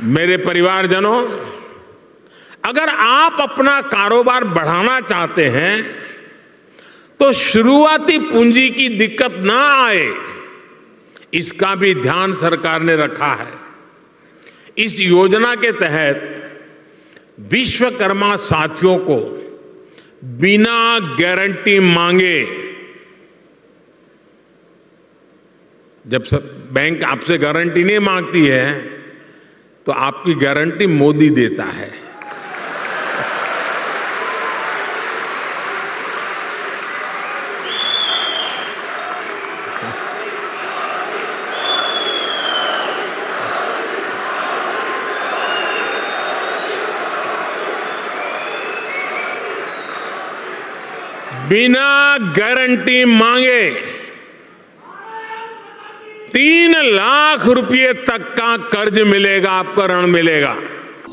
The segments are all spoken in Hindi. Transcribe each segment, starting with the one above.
मेरे परिवारजनों, अगर आप अपना कारोबार बढ़ाना चाहते हैं तो शुरुआती पूंजी की दिक्कत ना आए, इसका भी ध्यान सरकार ने रखा है। इस योजना के तहत विश्वकर्मा साथियों को बिना गारंटी मांगे, जब बैंक आपसे गारंटी नहीं मांगती है तो आपकी गारंटी मोदी देता है। बिना गारंटी मांगे 3 लाख रुपए तक का कर्ज मिलेगा, आपको ऋण मिलेगा।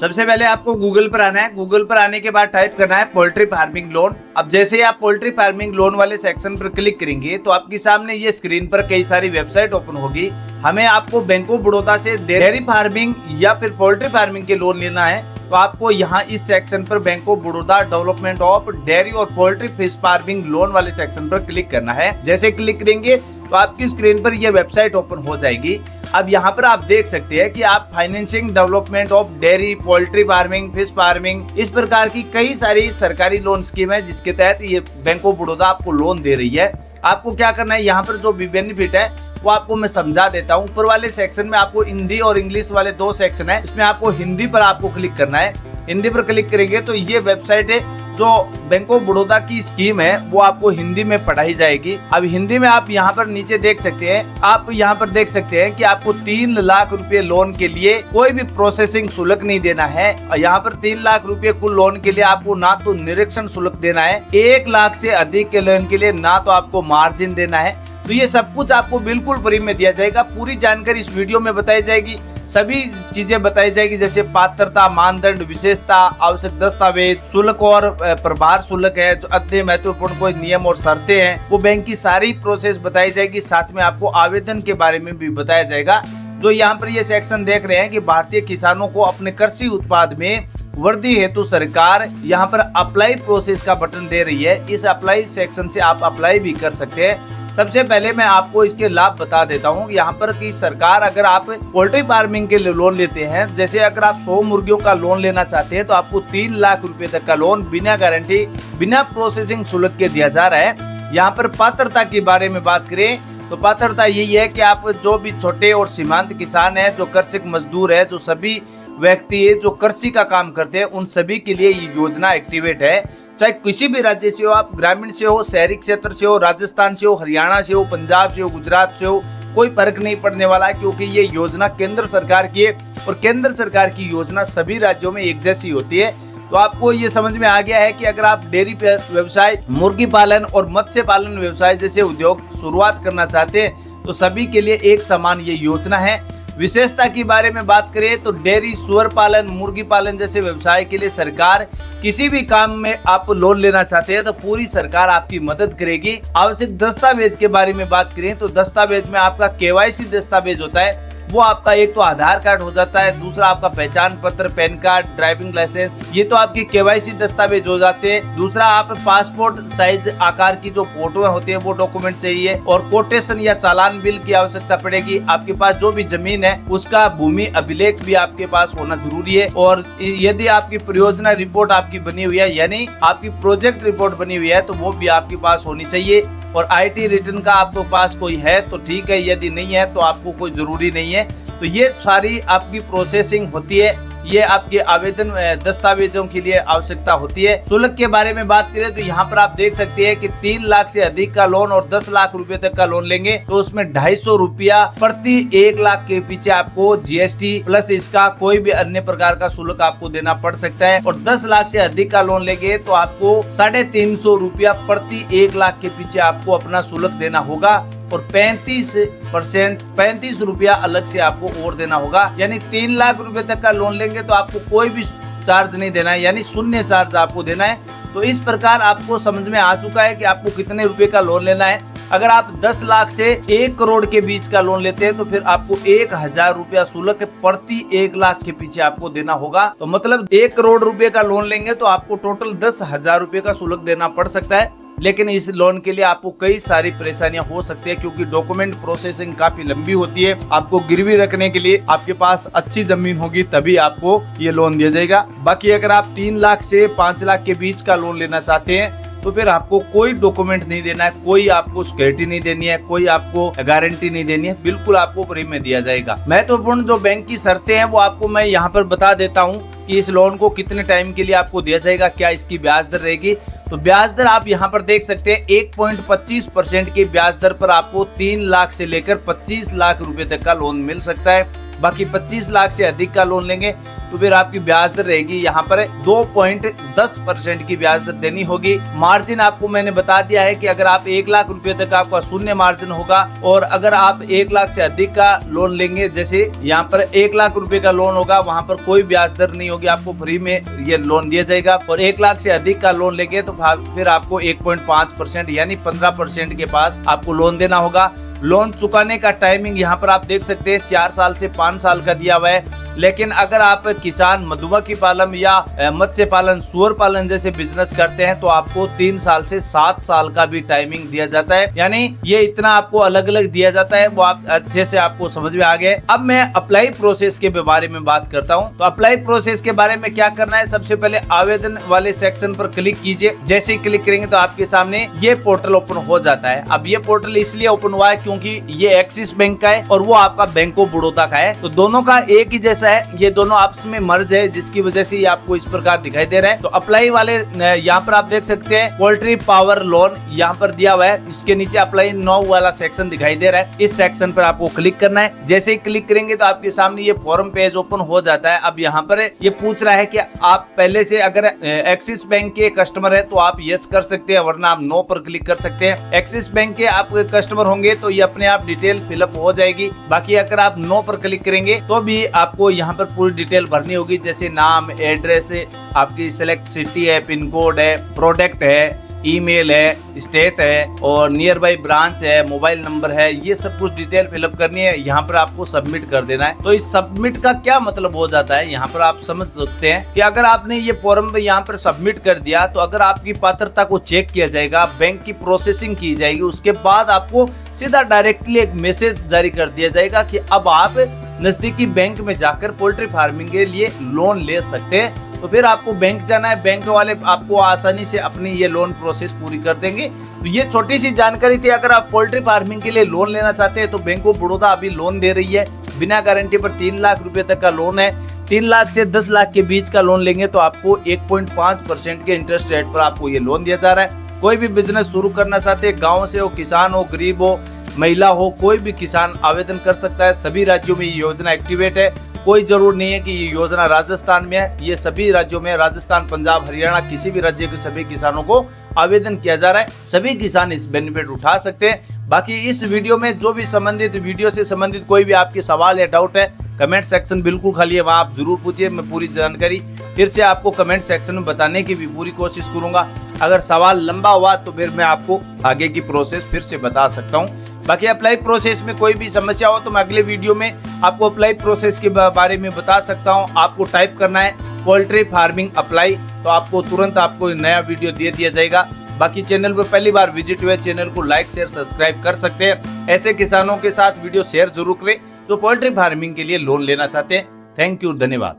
सबसे पहले आपको गूगल पर आना है। गूगल पर आने के बाद टाइप करना है पोल्ट्री फार्मिंग लोन। अब जैसे ही आप पोल्ट्री फार्मिंग लोन वाले सेक्शन पर क्लिक करेंगे तो आपके सामने ये स्क्रीन पर कई सारी वेबसाइट ओपन होगी। हमें आपको बैंक ऑफ बड़ौदा से डेयरी फार्मिंग या फिर पोल्ट्री फार्मिंग के लोन लेना है तो आपको यहाँ इस सेक्शन पर bank of Baroda development of dairy और पोल्ट्री फिश फार्मिंग लोन वाले सेक्शन पर क्लिक करना है। जैसे क्लिक करेंगे तो आपकी स्क्रीन पर यह वेबसाइट ओपन हो जाएगी। अब यहाँ पर आप देख सकते हैं कि आप financing development of dairy, poultry farming, fish farming, इस प्रकार की कई सारी सरकारी लोन स्कीम है जिसके तहत ये बैंक ऑफ बड़ौदा आपको लोन दे रही है। आपको क्या करना है, यहाँ पर जो भी बेनिफिट है वो आपको मैं समझा देता हूँ। ऊपर वाले सेक्शन में आपको हिंदी और इंग्लिश वाले 2 सेक्शन है, इसमें आपको हिंदी पर आपको क्लिक करना है। हिंदी पर क्लिक करेंगे तो ये वेबसाइट है जो बैंक ऑफ बड़ौदा की स्कीम है वो आपको हिंदी में पढ़ाई जाएगी। अब हिंदी में आप यहाँ पर नीचे देख सकते हैं, आप यहाँ पर देख सकते हैं कि आपको 3 लाख रुपए लोन के लिए कोई भी प्रोसेसिंग शुल्क नहीं देना है। यहाँ पर 3 लाख रुपए कुल लोन के लिए आपको ना तो निरीक्षण शुल्क देना है, 1 लाख से अधिक के लोन के लिए ना तो आपको मार्जिन देना है। तो ये सब कुछ आपको बिल्कुल फ्री में दिया जाएगा। पूरी जानकारी इस वीडियो में बताई जाएगी, सभी चीजें बताई जाएगी जैसे पात्रता, मानदंड, विशेषता, आवश्यक दस्तावेज, शुल्क और प्रभार शुल्क है, जो अति महत्वपूर्ण कोई नियम और शर्तें हैं, वो बैंक की सारी प्रोसेस बताई जाएगी। साथ में आपको आवेदन के बारे में भी बताया जाएगा। जो यहाँ पर ये सेक्शन देख रहे हैं कि भारतीय किसानों को अपने कृषि उत्पाद में वृद्धि हेतु सरकार यहाँ पर अप्लाई प्रोसेस का बटन दे रही है। इस अप्लाई सेक्शन से आप अप्लाई भी कर सकते हैं। सबसे पहले मैं आपको इसके लाभ बता देता हूँ। यहाँ पर की सरकार, अगर आप पोल्ट्री फार्मिंग के लिए लोन लेते हैं, जैसे अगर आप 100 मुर्गियों का लोन लेना चाहते हैं तो आपको 3 लाख रुपए तक का लोन बिना गारंटी, बिना प्रोसेसिंग शुल्क के दिया जा रहा है। यहाँ पर पात्रता के बारे में बात करें तो पात्रता यही है कि आप जो भी छोटे और सीमांत किसान है, जो कृषक मजदूर है, जो सभी व्यक्ति जो कृषि का काम करते हैं, उन सभी के लिए ये योजना एक्टिवेट है। चाहे किसी भी राज्य से हो, आप ग्रामीण से हो, शहरी क्षेत्र से हो, राजस्थान से हो, हरियाणा से हो, पंजाब से हो, गुजरात से हो, कोई फर्क नहीं पड़ने वाला है, क्योंकि ये योजना केंद्र सरकार की है और केंद्र सरकार की योजना सभी राज्यों में एक जैसी होती है। तो आपको ये समझ में आ गया है कि अगर आप डेयरी व्यवसाय, मुर्गी पालन और मत्स्य पालन व्यवसाय जैसे उद्योग शुरुआत करना चाहते हैं तो सभी के लिए एक समान ये योजना है। विशेषता के बारे में बात करें तो डेयरी, सुअर पालन, मुर्गी पालन जैसे व्यवसाय के लिए सरकार किसी भी काम में आप लोन लेना चाहते हैं तो पूरी सरकार आपकी मदद करेगी। आवश्यक दस्तावेज के बारे में बात करें तो दस्तावेज में आपका KYC दस्तावेज होता है, वो आपका एक तो आधार कार्ड हो जाता है, दूसरा आपका पहचान पत्र, पैन कार्ड, ड्राइविंग लाइसेंस, ये तो आपके KYC दस्तावेज हो जाते हैं। दूसरा आप पासपोर्ट साइज आकार की जो फोटो होती है वो डॉक्यूमेंट चाहिए, और कोटेशन या चालान बिल की आवश्यकता पड़ेगी। आपके पास जो भी जमीन है उसका भूमि अभिलेख भी आपके पास होना जरूरी है। और यदि आपकी परियोजना रिपोर्ट आपकी बनी हुई है, यानी आपकी प्रोजेक्ट रिपोर्ट बनी हुई है, तो वो भी आपके पास होनी चाहिए। और IT रिटर्न का आपके पास कोई है तो ठीक है, यदि नहीं है तो आपको कोई जरूरी नहीं है। तो ये सारी आपकी प्रोसेसिंग होती है, ये आपके आवेदन दस्तावेजों के लिए आवश्यकता होती है। शुल्क के बारे में बात करें तो यहाँ पर आप देख सकते हैं कि 3 लाख से अधिक का लोन और 10 लाख रुपए तक का लोन लेंगे तो उसमें 250 रुपया प्रति 1 लाख के पीछे आपको GST प्लस इसका कोई भी अन्य प्रकार का शुल्क आपको देना पड़ सकता है। और 10 लाख से अधिक का लोन लेंगे तो आपको 350 रुपया प्रति 1 लाख के पीछे आपको अपना शुल्क देना होगा। और 35% रुपया अलग से आपको और देना होगा। यानी 3 लाख रुपए तक का लोन लेंगे तो आपको कोई भी चार्ज नहीं देना है, यानी शून्य चार्ज आपको देना है। तो इस प्रकार आपको समझ में आ चुका है कि आपको कितने रुपए का लोन लेना है। अगर आप 10 लाख से 1 करोड़ के बीच का लोन लेते हैं तो फिर आपको 1000 रुपया शुल्क प्रति 1 लाख के पीछे आपको देना होगा। तो मतलब 1 करोड़ रुपए का लोन लेंगे तो आपको टोटल 10,000 रुपए का शुल्क देना पड़ सकता है। लेकिन इस लोन के लिए आपको कई सारी परेशानियां हो सकती है, क्योंकि डॉक्यूमेंट प्रोसेसिंग काफी लंबी होती है। आपको गिरवी रखने के लिए आपके पास अच्छी जमीन होगी तभी आपको ये लोन दिया जाएगा। बाकी अगर आप 3 लाख से 5 लाख के बीच का लोन लेना चाहते हैं तो फिर आपको कोई डॉक्यूमेंट नहीं देना है, कोई आपको सिक्योरिटी नहीं देनी है, कोई आपको गारंटी नहीं देनी है, बिल्कुल आपको फ्री में दिया जाएगा। महत्वपूर्ण जो बैंक की शर्तें हैं वो आपको मैं यहाँ पर बता देता हूँ कि इस लोन को कितने टाइम के लिए आपको दिया जाएगा, क्या इसकी ब्याज दर रहेगी। तो ब्याज दर आप यहाँ पर देख सकते हैं 1.25% की ब्याज दर पर आपको 3 लाख से लेकर 25 लाख रुपए तक का लोन मिल सकता है। बाकी 25 लाख से अधिक का लोन लेंगे तो फिर आपकी ब्याज दर रहेगी यहाँ पर 2.10% की ब्याज दर देनी होगी। मार्जिन आपको मैंने बता दिया है कि अगर आप 1 लाख रुपए तक आपका शून्य मार्जिन होगा, और अगर आप 1 लाख से अधिक का लोन लेंगे, जैसे यहाँ पर 1 लाख रुपए का लोन होगा, वहाँ पर कोई ब्याज दर नहीं होगी, आपको फ्री में ये लोन दिया जाएगा। और 1 लाख से अधिक का लोन लेंगे तो फिर आपको 1.5% यानी 15% के पास आपको लोन देना होगा। लोन चुकाने का टाइमिंग यहाँ पर आप देख सकते हैं 4 साल से 5 साल का दिया हुआ है। लेकिन अगर आप किसान मधुमक्खी पालन या मत्स्य पालन, सूअर पालन जैसे बिजनेस करते हैं तो आपको 3 साल से 7 साल का भी टाइमिंग दिया जाता है। यानी ये इतना आपको अलग अलग दिया जाता है, वो आप अच्छे से आपको समझ में आ गए। अब मैं अप्लाई प्रोसेस के बारे में बात करता हूँ। तो अप्लाई प्रोसेस के बारे में क्या करना है, सबसे पहले आवेदन वाले सेक्शन पर क्लिक कीजिए। जैसे ही क्लिक करेंगे तो आपके सामने ये पोर्टल ओपन हो जाता है। अब ये पोर्टल इसलिए ओपन हुआ है क्योंकि ये एक्सिस बैंक का है और वो आपका बैंक ऑफ बड़ौदा का है, तो दोनों का एक ही जैसा है। ये दोनों आपस में मर्ज है, जिसकी वजह से ये आपको इस प्रकार दिखाई दे रहा है। तो अप्लाई वाले यहाँ पर आप देख सकते हैं पोल्ट्री पावर लोन यहाँ पर दिया हुआ है, इसके नीचे अप्लाई नाउ वाला सेक्शन दिखाई दे रहा है। इस सेक्शन पर आपको क्लिक करना है। जैसे ही क्लिक करेंगे तो आपके सामने ये फॉर्म पेज ओपन हो जाता है। अब यहाँ पर ये पूछ रहा है कि आप पहले से अगर एक्सिस बैंक के कस्टमर है तो आप यस कर सकते हैं, वरना आप नो पर क्लिक कर सकते हैं। एक्सिस बैंक के आप कस्टमर होंगे तो ये अपने आप डिटेल फिलअप हो जाएगी। बाकी अगर आप नो पर क्लिक करेंगे तो भी आपको यहाँ पर पूरी डिटेल भरनी होगी, जैसे नाम, एड्रेस, आपकी सिलेक्ट सिटी है, पिन कोड है, प्रोडक्ट है, ईमेल है, स्टेट है और नियर बाई ब्रांच है, मोबाइल नंबर है, ये सब कुछ डिटेल फिलअप करनी है। यहाँ पर आपको सबमिट कर देना है। तो इस सबमिट का क्या मतलब हो जाता है, यहाँ पर आप समझ सकते हैं कि अगर आपने ये फॉर्म यहाँ पर सबमिट कर दिया तो अगर आपकी पात्रता को चेक किया जाएगा, बैंक की प्रोसेसिंग की जाएगी, उसके बाद आपको सीधा डायरेक्टली एक मैसेज जारी कर दिया जाएगा कि अब आप नजदीकी बैंक में जाकर पोल्ट्री फार्मिंग के लिए लोन ले सकते हैं। तो फिर आपको बैंक जाना है, बैंक वाले आपको आसानी से अपनी ये लोन प्रोसेस पूरी कर देंगे। तो ये छोटी सी जानकारी थी। अगर आप पोल्ट्री फार्मिंग के लिए लोन लेना चाहते हैं तो बैंक ऑफ बड़ौदा अभी लोन दे रही है बिना गारंटी पर। 3 लाख रुपए तक का लोन है। 3 लाख से 10 लाख के बीच का लोन लेंगे तो आपको 1.5% के इंटरेस्ट रेट पर आपको ये लोन दिया जा रहा है। कोई भी बिजनेस शुरू करना चाहते हैं, गाँव से हो, किसान हो, गरीब हो, महिला हो, कोई भी किसान आवेदन कर सकता है। सभी राज्यों में ये योजना एक्टिवेट है। कोई जरूर नहीं है कि ये योजना राजस्थान में है, ये सभी राज्यों में, राजस्थान, पंजाब, हरियाणा, किसी भी राज्य के सभी किसानों को आवेदन किया जा रहा है। सभी किसान इस बेनिफिट उठा सकते हैं। बाकी इस वीडियो में जो भी संबंधित वीडियो से संबंधित कोई भी आपके सवाल या डाउट है, कमेंट सेक्शन बिल्कुल खाली है, वहाँ आप जरूर पूछिए। मैं पूरी जानकारी फिर से आपको कमेंट सेक्शन में बताने की भी पूरी कोशिश करूंगा। अगर सवाल लंबा हुआ तो फिर मैं आपको आगे की प्रोसेस फिर से बता सकता हूँ। बाकी अप्लाई प्रोसेस में कोई भी समस्या हो तो मैं अगले वीडियो में आपको अप्लाई प्रोसेस के बारे में बता सकता हूँ। आपको टाइप करना है पोल्ट्री फार्मिंग अप्लाई, तो आपको तुरंत आपको नया वीडियो दे दिया जाएगा। बाकी चैनल पर पहली बार विजिट हुए, चैनल को लाइक शेयर सब्सक्राइब कर सकते हैं। ऐसे किसानों के साथ वीडियो शेयर जरूर करें जो पोल्ट्री फार्मिंग के लिए लोन लेना चाहते हैं। थैंक यू, धन्यवाद।